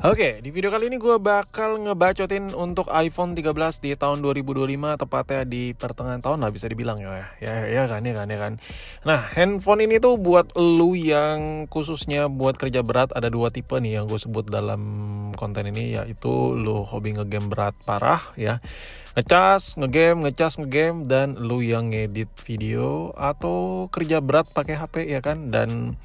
Oke, di video kali ini gue bakal ngebacotin untuk iPhone 13 di tahun 2025, tepatnya di pertengahan tahun lah bisa dibilang ya. Ya kan. Nah, handphone ini tuh buat lu yang khususnya buat kerja berat. Ada dua tipe nih yang gue sebut dalam konten ini, yaitu lu hobi ngegame berat parah ya. Ngecas, ngegame, dan lu yang ngedit video atau kerja berat pakai HP ya kan. Dan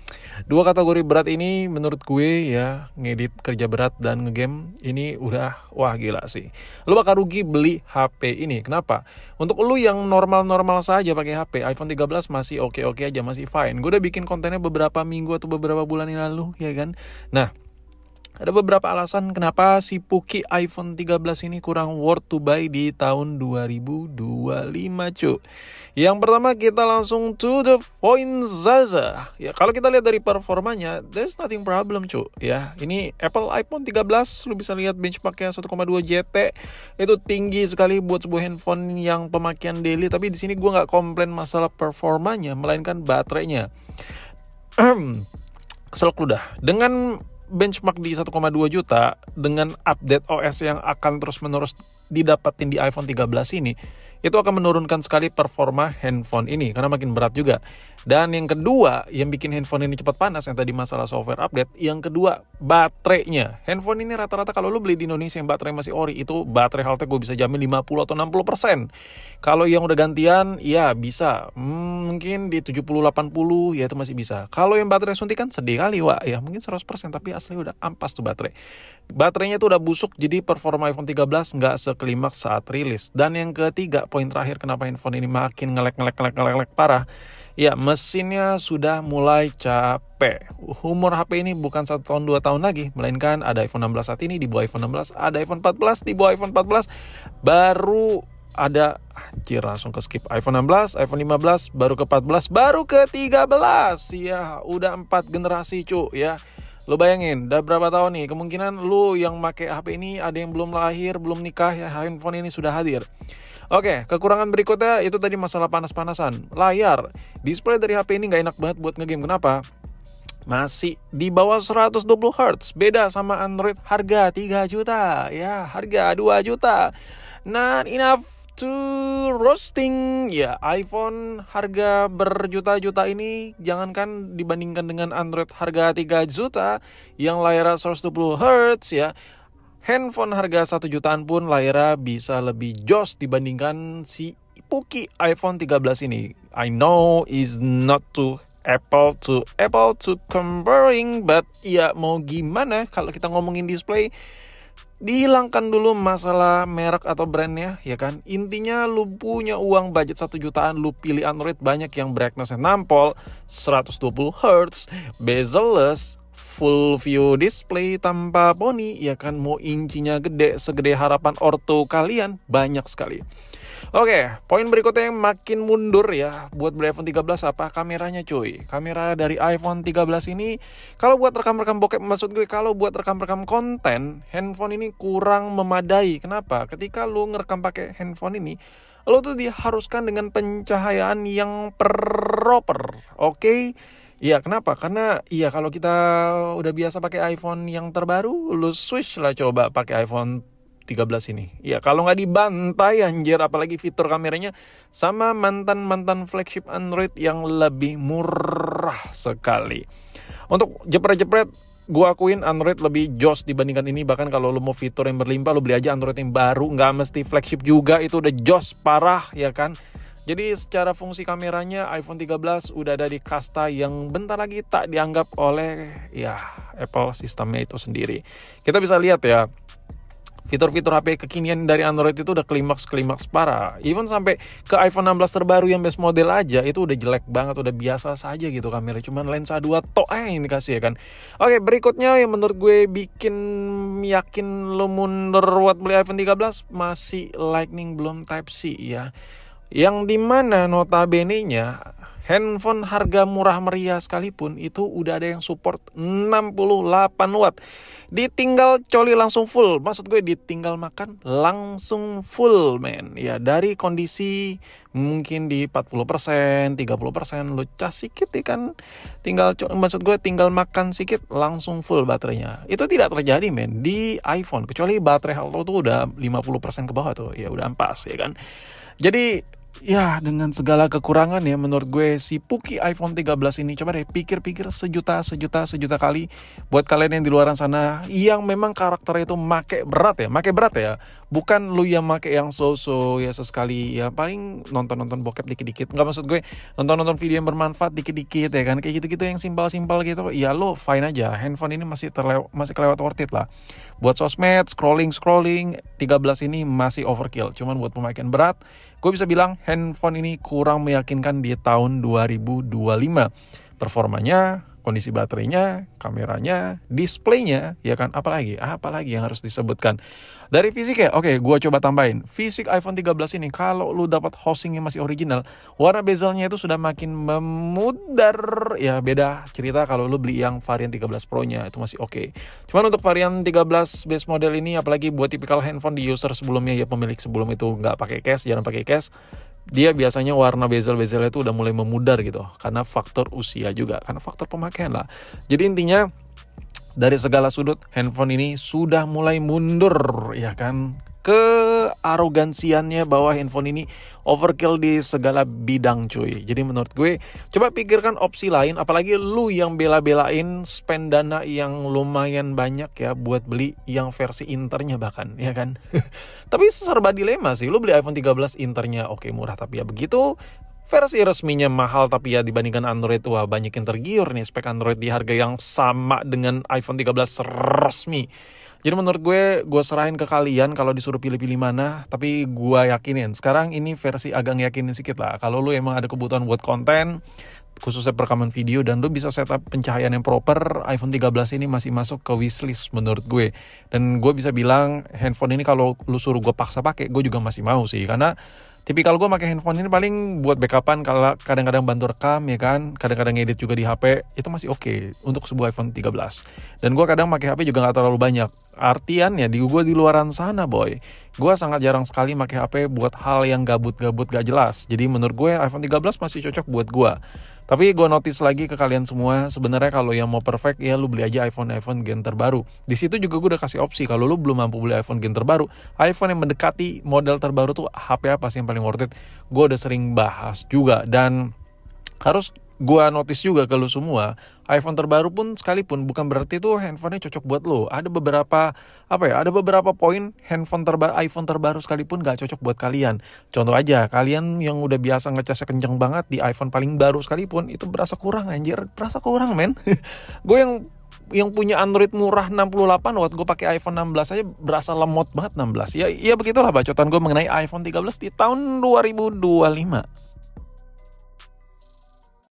dua kategori berat ini menurut gue ya, ngedit, kerja berat, dan ngegame ini udah wah gila sih. Lu bakal rugi beli HP ini. Kenapa? Untuk lu yang normal-normal saja pakai HP, iPhone 13 masih oke-oke aja, masih fine. Gue udah bikin kontennya beberapa minggu atau beberapa bulan yang lalu ya kan. Nah, ada beberapa alasan kenapa si Puki iPhone 13 ini kurang worth to buy di tahun 2025 cu. Yang pertama kita langsung to the point Zaza. Ya, kalau kita lihat dari performanya, there's nothing problem cu. Ya, ini Apple iPhone 13, lu bisa lihat benchmarknya 1,2 JT. Itu tinggi sekali buat sebuah handphone yang pemakaian daily. Tapi di sini gue nggak komplain masalah performanya, melainkan baterainya. Keselak lu dah. Dengan benchmark di 1,2 juta dengan update OS yang akan terus-menerus didapatin di iPhone 13 ini, itu akan menurunkan sekali performa handphone ini karena makin berat juga. Dan yang kedua yang bikin handphone ini cepat panas, yang tadi masalah software update, yang kedua baterainya. Handphone ini rata-rata kalau lu beli di Indonesia yang baterai masih ori, itu baterai health-nya gue bisa jamin 50 atau 60%. Kalau yang udah gantian ya bisa mungkin di 70-80 ya itu masih bisa. Kalau yang baterai suntikan sedih kali wak ya, mungkin 100%, tapi asli udah ampas tuh baterai. Baterainya tuh udah busuk, jadi performa iPhone 13 nggak seklimaks saat rilis. Dan yang ketiga, poin terakhir kenapa handphone ini makin ngelek parah, ya mesinnya sudah mulai capek. Umur HP ini bukan 1 tahun 2 tahun lagi, melainkan ada iPhone 16 saat ini, di bawah iPhone 16 ada iPhone 14, di bawah iPhone 14 baru ada, langsung ke skip, iPhone 16, iPhone 15, baru ke 14, baru ke 13. Ya, udah 4 generasi cu ya. Lu bayangin, udah berapa tahun nih? Kemungkinan lu yang pakai HP ini ada yang belum lahir, belum nikah, ya handphone ini sudah hadir. Oke, kekurangan berikutnya itu tadi masalah panas-panasan. Layar, display dari HP ini gak enak banget buat ngegame. Kenapa? Masih di bawah 120 Hz. Beda sama Android harga 3 juta. Ya, harga 2 juta. Not enough to roasting. Ya, iPhone harga berjuta-juta ini, jangankan dibandingkan dengan Android harga 3 juta yang layarnya 120 Hz ya, handphone harga 1 jutaan pun layarnya bisa lebih jos dibandingkan si Puki iPhone 13 ini. I know is not to Apple to comparing, but ya mau gimana kalau kita ngomongin display, dihilangkan dulu masalah merek atau brandnya ya kan. Intinya lu punya uang budget 1 jutaan, lu pilih Android, banyak yang brightnessnya nampol, 120 Hz, bezel-less, full view display tanpa poni ya kan. Mau incinya gede segede harapan orto kalian, banyak sekali. Oke, poin berikutnya yang makin mundur ya buat beli iPhone 13 apa? Kameranya cuy. Kamera dari iPhone 13 ini, kalau buat rekam-rekam bokep, maksud gue kalau buat rekam-rekam konten, handphone ini kurang memadai. Kenapa? Ketika lu ngerekam pakai handphone ini, lu tuh diharuskan dengan pencahayaan yang proper. Oke? Iya, kenapa? Karena iya kalau kita udah biasa pakai iPhone yang terbaru, lu switch lah coba pakai iPhone 13 ini. Ya kalau nggak dibantai anjir, apalagi fitur kameranya sama mantan flagship Android yang lebih murah sekali. Untuk jepret-jepret, gue akuin Android lebih jos dibandingkan ini. Bahkan kalau lo mau fitur yang berlimpah, lo beli aja Android yang baru, nggak mesti flagship juga, itu udah jos parah ya kan. Jadi secara fungsi kameranya iPhone 13 udah ada di kasta yang bentar lagi tak dianggap oleh ya Apple sistemnya itu sendiri. Kita bisa lihat ya, fitur-fitur HP kekinian dari Android itu udah klimaks parah. Even sampai ke iPhone 16 terbaru yang base model aja itu udah jelek banget, udah biasa saja gitu kamera. Cuman lensa 2 tok yang dikasih ya kan. Oke, berikutnya yang menurut gue bikin yakin lo mundur buat beli iPhone 13, masih Lightning belum Type-C ya. Yang dimana notabene-nya handphone harga murah meriah sekalipun itu udah ada yang support 68 watt. Ditinggal coli langsung full. Maksud gue ditinggal makan langsung full, men. Ya dari kondisi mungkin di 40%, 30% lu cas sikit ya kan. Maksud gue tinggal makan sikit langsung full baterainya. Itu tidak terjadi, men, di iPhone. Kecuali baterai Alto tuh udah 50% ke bawah tuh. Ya udah ampas ya kan. Jadi ya dengan segala kekurangan ya menurut gue si Puki iPhone 13 ini, coba deh pikir-pikir sejuta kali buat kalian yang di luar sana yang memang karakternya itu make berat ya, bukan lu yang make yang so-so ya sesekali ya paling nonton bokep dikit-dikit, nggak, maksud gue nonton video yang bermanfaat dikit-dikit ya kan, kayak gitu-gitu yang simpel-simpel gitu ya lo fine aja, handphone ini masih kelewat worth it lah buat sosmed, scrolling 13 ini masih overkill, cuman buat pemakaian berat gue bisa bilang handphone ini kurang meyakinkan di tahun 2025. Performanya, kondisi baterainya, kameranya, displaynya, ya kan, apalagi yang harus disebutkan. Dari fisik ya, oke, gue coba tambahin. Fisik iPhone 13 ini, kalau lu dapat housing yang masih original, warna bezelnya itu sudah makin memudar. Ya beda cerita kalau lu beli yang varian 13 Pro-nya, itu masih oke. Cuman untuk varian 13 base model ini, apalagi buat tipikal handphone di user sebelumnya, ya pemilik sebelum itu nggak pakai case, jarang pakai case, dia biasanya warna bezel-bezelnya itu udah mulai memudar gitu. Karena faktor usia juga, karena faktor pemakaian lah. Jadi intinya, dari segala sudut handphone ini sudah mulai mundur ya kan, kearogansiannya bahwa handphone ini overkill di segala bidang cuy. Jadi menurut gue coba pikirkan opsi lain, apalagi lu yang bela-belain spend dana yang lumayan banyak ya buat beli yang versi internya bahkan ya kan. Tapi serba dilema sih, lu beli iPhone 13 internya oke murah tapi ya begitu, versi resminya mahal tapi ya dibandingkan Android, wah banyak yang tergiur nih spek Android di harga yang sama dengan iPhone 13 resmi. Jadi menurut gue serahin ke kalian kalau disuruh pilih-pilih mana, tapi gue yakinin sekarang ini versi agak yakinin sedikit lah. Kalau lu emang ada kebutuhan buat konten, khususnya perekaman video, dan lu bisa setup pencahayaan yang proper, iPhone 13 ini masih masuk ke wishlist menurut gue. Dan gue bisa bilang handphone ini kalau lu suruh gue paksa pakai, gue juga masih mau sih, karena tipikal gue pakai handphone ini paling buat backupan, kalau kadang-kadang bantu rekam ya kan, kadang-kadang ngedit juga di HP, itu masih oke untuk sebuah iPhone 13. Dan gue kadang pakai HP juga gak terlalu banyak. Artiannya gue di luaran sana boy, gue sangat jarang sekali pakai HP buat hal yang gabut-gabut gak jelas. Jadi menurut gue iPhone 13 masih cocok buat gue. Tapi gue notice lagi ke kalian semua, sebenarnya kalau yang mau perfect ya lu beli aja iPhone gen terbaru. Di situ juga gue udah kasih opsi, kalau lu belum mampu beli iPhone gen terbaru, iPhone yang mendekati model terbaru tuh HP apa sih yang paling worth it? Gue udah sering bahas juga, dan harus gue notice juga ke lu semua, iPhone terbaru pun sekalipun bukan berarti tuh handphonenya cocok buat lu. Ada beberapa poin iPhone terbaru sekalipun gak cocok buat kalian. Contoh aja, kalian yang udah biasa ngecasnya kenceng banget di iPhone paling baru sekalipun, itu berasa kurang anjir, berasa kurang men. Gue yang punya Android murah 68 watt, gue pakai iPhone 16 aja berasa lemot banget 16. Ya begitulah bacotan gue mengenai iPhone 13 di tahun 2025.